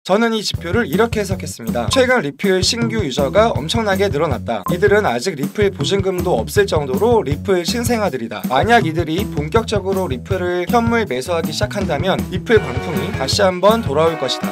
저는 이 지표를 이렇게 해석했습니다. 최근 리플 신규 유저가 엄청나게 늘어났다. 이들은 아직 리플 보증금도 없을 정도로 리플 신생아들이다. 만약 이들이 본격적으로 리플을 현물 매수하기 시작한다면 리플 광풍이 다시 한번 돌아올 것이다.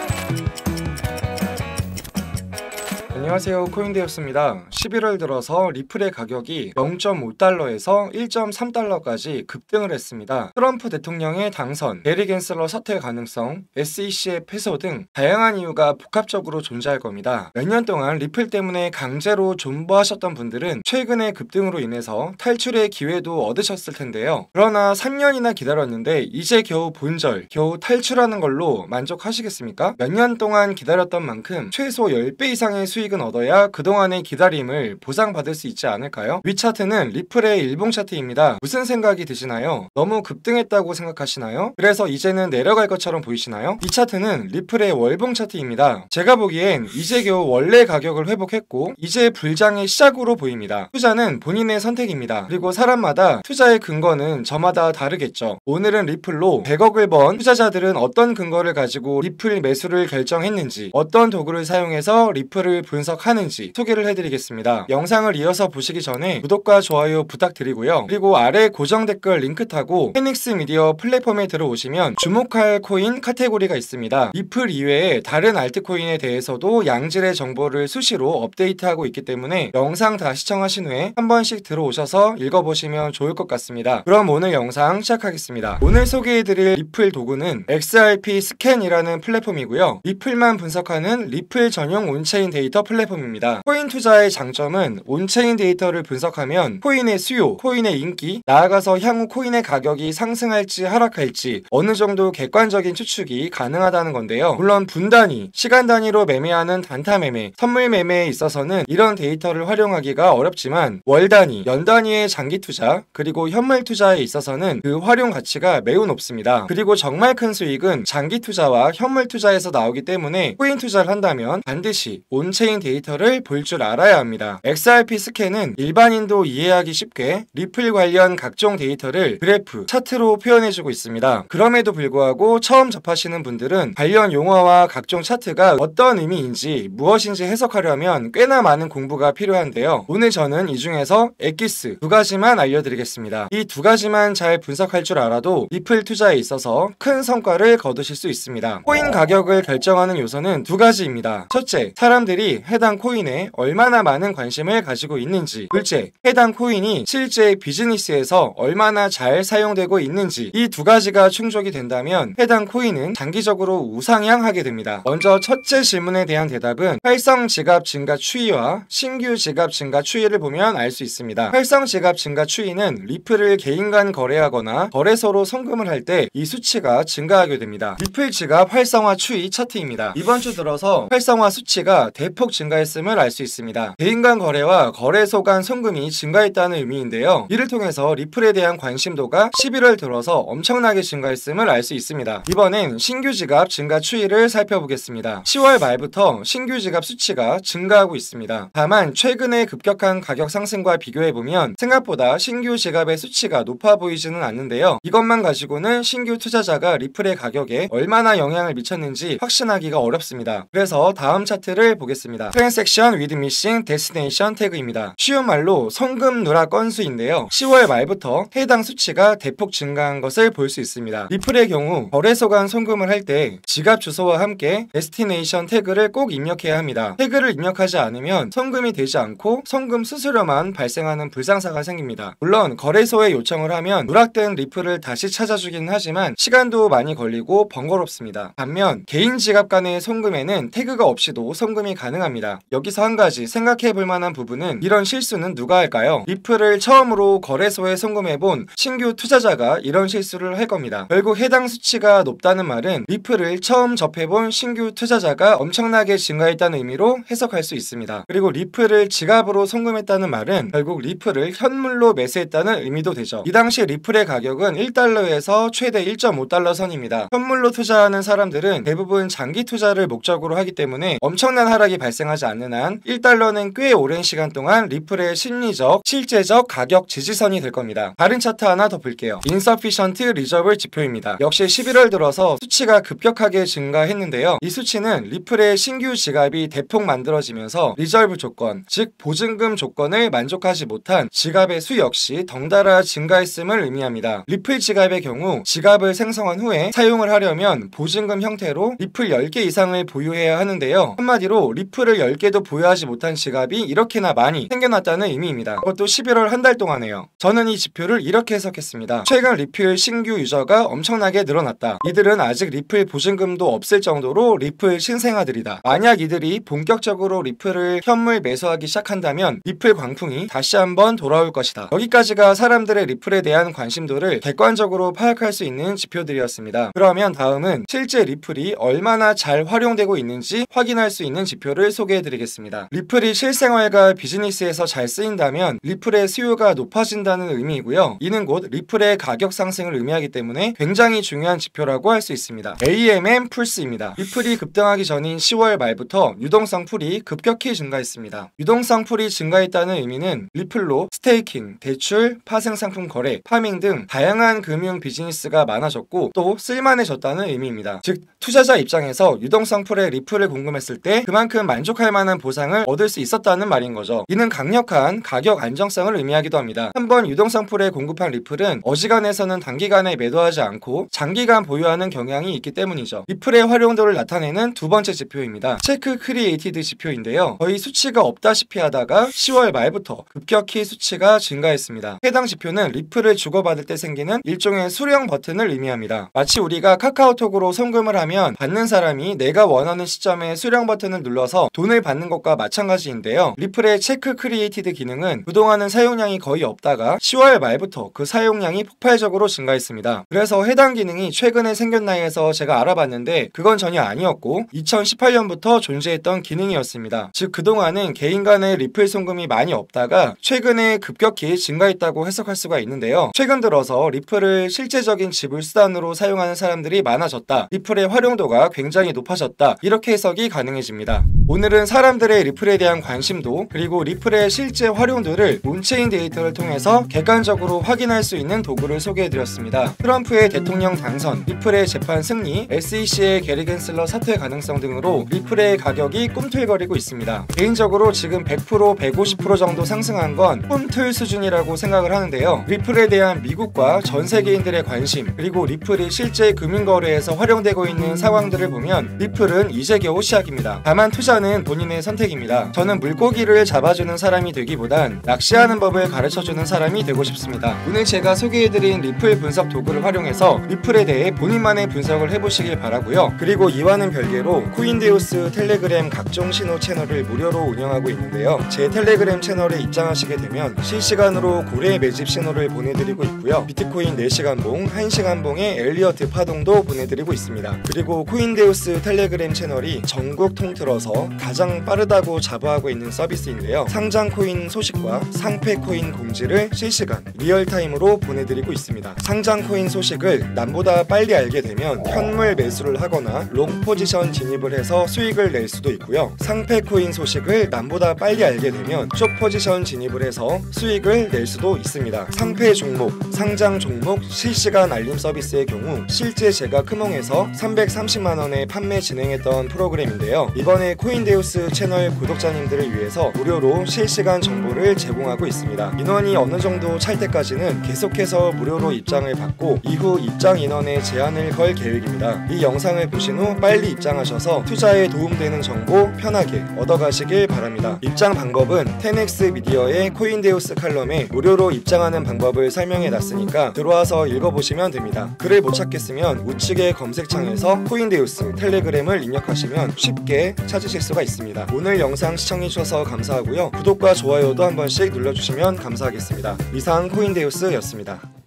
안녕하세요, 코인데이였습니다. 11월 들어서 리플의 가격이 0.5달러에서 1.3달러까지 급등을 했습니다. 트럼프 대통령의 당선, 게리 겐슬러 사퇴 가능성, SEC의 패소 등 다양한 이유가 복합적으로 존재할 겁니다. 몇 년 동안 리플 때문에 강제로 존버하셨던 분들은 최근의 급등으로 인해서 탈출의 기회도 얻으셨을 텐데요. 그러나 3년이나 기다렸는데 이제 겨우 본절, 겨우 탈출하는 걸로 만족하시겠습니까? 몇 년 동안 기다렸던 만큼 최소 10배 이상의 수익은 얻어야 그동안의 기다림을 보상받을 수 있지 않을까요? 위 차트는 리플의 일봉 차트입니다. 무슨 생각이 드시나요? 너무 급등했다고 생각하시나요? 그래서 이제는 내려갈 것처럼 보이시나요? 이 차트는 리플의 월봉 차트입니다. 제가 보기엔 이제 겨우 원래 가격을 회복했고 이제 불장의 시작으로 보입니다. 투자는 본인의 선택입니다. 그리고 사람마다 투자의 근거는 저마다 다르겠죠. 오늘은 리플로 100억을 번 투자자들은 어떤 근거를 가지고 리플 매수를 결정했는지, 어떤 도구를 사용해서 리플을 분석하는지 소개를 해드리겠습니다. 영상을 이어서 보시기 전에 구독과 좋아요 부탁드리고요. 그리고 아래 고정 댓글 링크 타고 페닉스 미디어 플랫폼에 들어오시면 주목할 코인 카테고리가 있습니다. 리플 이외에 다른 알트코인에 대해서도 양질의 정보를 수시로 업데이트하고 있기 때문에 영상 다 시청하신 후에 한 번씩 들어오셔서 읽어보시면 좋을 것 같습니다. 그럼 오늘 영상 시작하겠습니다. 오늘 소개해드릴 리플 도구는 XRP 스캔이라는 플랫폼이고요. 리플만 분석하는 리플 전용 온체인 데이터 플랫폼입니다. 코인 투자의 장점은 온체인 데이터를 분석하면 코인의 수요, 코인의 인기, 나아가서 향후 코인의 가격이 상승할지 하락할지 어느 정도 객관적인 추측이 가능하다는 건데요. 물론 분 단위, 시간 단위로 매매하는 단타 매매, 선물 매매에 있어서는 이런 데이터를 활용하기가 어렵지만 월 단위, 연 단위의 장기 투자, 그리고 현물 투자에 있어서는 그 활용 가치가 매우 높습니다. 그리고 정말 큰 수익은 장기 투자와 현물 투자에서 나오기 때문에 코인 투자를 한다면 반드시 온체인 데이터를 볼 줄 알아야 합니다. XRP 스캔은 일반인도 이해하기 쉽게 리플 관련 각종 데이터를 그래프, 차트로 표현해주고 있습니다. 그럼에도 불구하고 처음 접하시는 분들은 관련 용어와 각종 차트가 어떤 의미인지 무엇인지 해석하려면 꽤나 많은 공부가 필요한데요. 오늘 저는 이 중에서 엑기스 두 가지만 알려드리겠습니다. 이 두 가지만 잘 분석할 줄 알아도 리플 투자에 있어서 큰 성과를 거두실 수 있습니다. 코인 가격을 결정하는 요소는 두 가지입니다. 첫째, 사람들이 해당 코인에 얼마나 많은 관심을 가지고 있는지, 둘째, 해당 코인이 실제 비즈니스에서 얼마나 잘 사용되고 있는지, 이 두 가지가 충족이 된다면 해당 코인은 장기적으로 우상향하게 됩니다. 먼저 첫째 질문에 대한 대답은 활성 지갑 증가 추이와 신규 지갑 증가 추이를 보면 알 수 있습니다. 활성 지갑 증가 추이는 리플을 개인 간 거래하거나 거래소로 송금을 할 때 이 수치가 증가하게 됩니다. 리플 지갑 활성화 추이 차트입니다. 이번 주 들어서 활성화 수치가 대폭 증가했음을 알 수 있습니다. 개인 간 거래와 거래소 간 송금이 증가했다는 의미인데요. 이를 통해서 리플에 대한 관심도가 11월 들어서 엄청나게 증가했음을 알 수 있습니다. 이번엔 신규 지갑 증가 추이를 살펴보겠습니다. 10월 말부터 신규 지갑 수치가 증가하고 있습니다. 다만 최근의 급격한 가격 상승과 비교해보면 생각보다 신규 지갑의 수치가 높아 보이지는 않는데요. 이것만 가지고는 신규 투자자가 리플의 가격에 얼마나 영향을 미쳤는지 확신하기가 어렵습니다. 그래서 다음 차트를 보겠습니다. 트랜잭션 with missing destination 태그입니다. 쉬운 말로 송금 누락 건수인데요. 10월 말부터 해당 수치가 대폭 증가한 것을 볼 수 있습니다. 리플의 경우 거래소 간 송금을 할 때 지갑 주소와 함께 데스티네이션 태그를 꼭 입력해야 합니다. 태그를 입력하지 않으면 송금이 되지 않고 송금 수수료만 발생하는 불상사가 생깁니다. 물론 거래소에 요청을 하면 누락된 리플을 다시 찾아주기는 하지만 시간도 많이 걸리고 번거롭습니다. 반면 개인 지갑 간의 송금에는 태그가 없이도 송금이 가능합니다. 여기서 한 가지 생각해 볼 만한 부분은 이런 실수는 누가 할까요? 리플을 처음으로 거래소에 송금해본 신규 투자자가 이런 실수를 할 겁니다. 결국 해당 수치가 높다는 말은 리플을 처음 접해본 신규 투자자가 엄청나게 증가했다는 의미로 해석할 수 있습니다. 그리고 리플을 지갑으로 송금했다는 말은 결국 리플을 현물로 매수했다는 의미도 되죠. 이 당시 리플의 가격은 1달러에서 최대 1.5달러 선입니다. 현물로 투자하는 사람들은 대부분 장기 투자를 목적으로 하기 때문에 엄청난 하락이 발생할 발생하지 않는 한 1달러는 꽤 오랜 시간 동안 리플의 심리적, 실제적 가격 지지선이 될 겁니다. 다른 차트 하나 더 볼게요. Insufficient Reserve 지표입니다. 역시 11월 들어서 수치가 급격하게 증가했는데요. 이 수치는 리플의 신규 지갑이 대폭 만들어지면서 리저브 조건, 즉 보증금 조건을 만족하지 못한 지갑의 수 역시 덩달아 증가했음을 의미합니다. 리플 지갑의 경우 지갑을 생성한 후에 사용을 하려면 보증금 형태로 리플 10개 이상을 보유해야 하는데요. 한마디로 리플을 10개도 보유하지 못한 지갑이 이렇게나 많이 생겨났다는 의미입니다. 그것도 11월 한 달 동안에요. 저는 이 지표를 이렇게 해석했습니다. 최근 리플 신규 유저가 엄청나게 늘어났다. 이들은 아직 리플 보증금도 없을 정도로 리플 신생아들이다. 만약 이들이 본격적으로 리플을 현물 매수하기 시작한다면 리플 광풍이 다시 한번 돌아올 것이다. 여기까지가 사람들의 리플에 대한 관심도를 객관적으로 파악할 수 있는 지표들이었습니다. 그러면 다음은 실제 리플이 얼마나 잘 활용되고 있는지 확인할 수 있는 지표를 소개해드리겠습니다. 리플이 실생활과 비즈니스에서 잘 쓰인다면 리플의 수요가 높아진다는 의미이고요. 이는 곧 리플의 가격 상승을 의미하기 때문에 굉장히 중요한 지표라고 할 수 있습니다. AMM 풀스입니다. 리플이 급등하기 전인 10월 말부터 유동성 풀이 급격히 증가했습니다. 유동성 풀이 증가했다는 의미는 리플로 스테이킹, 대출, 파생상품 거래, 파밍 등 다양한 금융 비즈니스가 많아졌고 또 쓸만해졌다는 의미입니다. 즉 투자자 입장에서 유동성 풀에 리플을 공급했을 때 그만큼 만족할 만한 보상을 얻을 수 있었다는 말인 거죠. 이는 강력한 가격 안정성을 의미하기도 합니다. 한번 유동성 풀에 공급한 리플은 어지간해서는 단기간에 매도하지 않고 장기간 보유하는 경향이 있기 때문이죠. 리플의 활용도를 나타내는 두 번째 지표입니다. 체크 크리에이티드 지표인데요. 거의 수치가 없다시피 하다가 10월 말부터 급격히 수치가 증가했습니다. 해당 지표는 리플을 주고받을 때 생기는 일종의 수령 버튼을 의미합니다. 마치 우리가 카카오톡으로 송금을 하면 받는 사람이 내가 원하는 시점에 수령 버튼을 눌러서 돈을 받는 것과 마찬가지인데요. 리플의 체크 크리에이티드 기능은 그동안은 사용량이 거의 없다가 10월 말부터 그 사용량이 폭발적으로 증가했습니다. 그래서 해당 기능이 최근에 생겼나 해서 제가 알아봤는데 그건 전혀 아니었고 2018년부터 존재했던 기능이었습니다. 즉 그동안은 개인 간의 리플 송금이 많이 없다가 최근에 급격히 증가했다고 해석할 수가 있는데요. 최근 들어서 리플을 실제적인 지불 수단으로 사용하는 사람들이 많아졌다. 리플의 활용도가 굉장히 높아졌다. 이렇게 해석이 가능해집니다. 오늘은 사람들의 리플에 대한 관심도 그리고 리플의 실제 활용도를 온체인 데이터를 통해서 객관적으로 확인할 수 있는 도구를 소개해드렸습니다. 트럼프의 대통령 당선, 리플의 재판 승리, SEC의 게리 겐슬러 사퇴 가능성 등으로 리플의 가격이 꿈틀거리고 있습니다. 개인적으로 지금 100%, 150% 정도 상승한 건 꿈틀 수준이라고 생각을 하는데요. 리플에 대한 미국과 전 세계인들의 관심 그리고 리플이 실제 금융거래에서 활용되고 있는 상황들을 보면 리플은 이제 겨우 시작입니다. 다만 투자는 본인의 선택입니다. 저는 물고기를 잡아주는 사람이 되기보단 낚시하는 법을 가르쳐주는 사람이 되고 싶습니다. 오늘 제가 소개해드린 리플 분석 도구를 활용해서 리플에 대해 본인만의 분석을 해보시길 바라고요. 그리고 이와는 별개로 코인데우스 텔레그램 각종 신호 채널을 무료로 운영하고 있는데요. 제 텔레그램 채널에 입장하시게 되면 실시간으로 고래 매집 신호를 보내드리고 있고요. 비트코인 4시간봉, 1시간봉의 엘리어트 파동도 보내드리고 있습니다. 그리고 코인데우스 텔레그램 채널이 전국 통틀어서 가장 빠르다고 자부하고 있는 서비스인데요. 상장 코인 소식과 상패 코인 공지를 실시간 리얼타임으로 보내드리고 있습니다. 상장 코인 소식을 남보다 빨리 알게 되면 현물 매수를 하거나 롱 포지션 진입을 해서 수익을 낼 수도 있고요. 상패 코인 소식을 남보다 빨리 알게 되면 숏 포지션 진입을 해서 수익을 낼 수도 있습니다. 상패 종목, 상장 종목 실시간 알림 서비스의 경우 실제 제가 크몽에서 330만원에 판매 진행했던 프로그램인데요. 이번에 코인데우스 채널 구독자님들을 위해서 무료로 실시간 정보를 제공하고 있습니다. 인원이 어느 정도 찰 때까지는 계속해서 무료로 입장을 받고 이후 입장 인원에 제한을 걸 계획입니다. 이 영상을 보신 후 빨리 입장하셔서 투자에 도움되는 정보 편하게 얻어가시길 바랍니다. 입장 방법은 10X 미디어의 코인데우스 칼럼에 무료로 입장하는 방법을 설명해 놨으니까 들어와서 읽어보시면 됩니다. 글을 못 찾겠으면 우측의 검색창에서 코인데우스 텔레그램을 입력하시면 쉽게 찾으실 수가 있습니다. 오늘 영상 시청해주셔서 감사하고요. 구독과 좋아요도 한 번씩 눌러주시면 감사하겠습니다. 이상 코인데우스였습니다.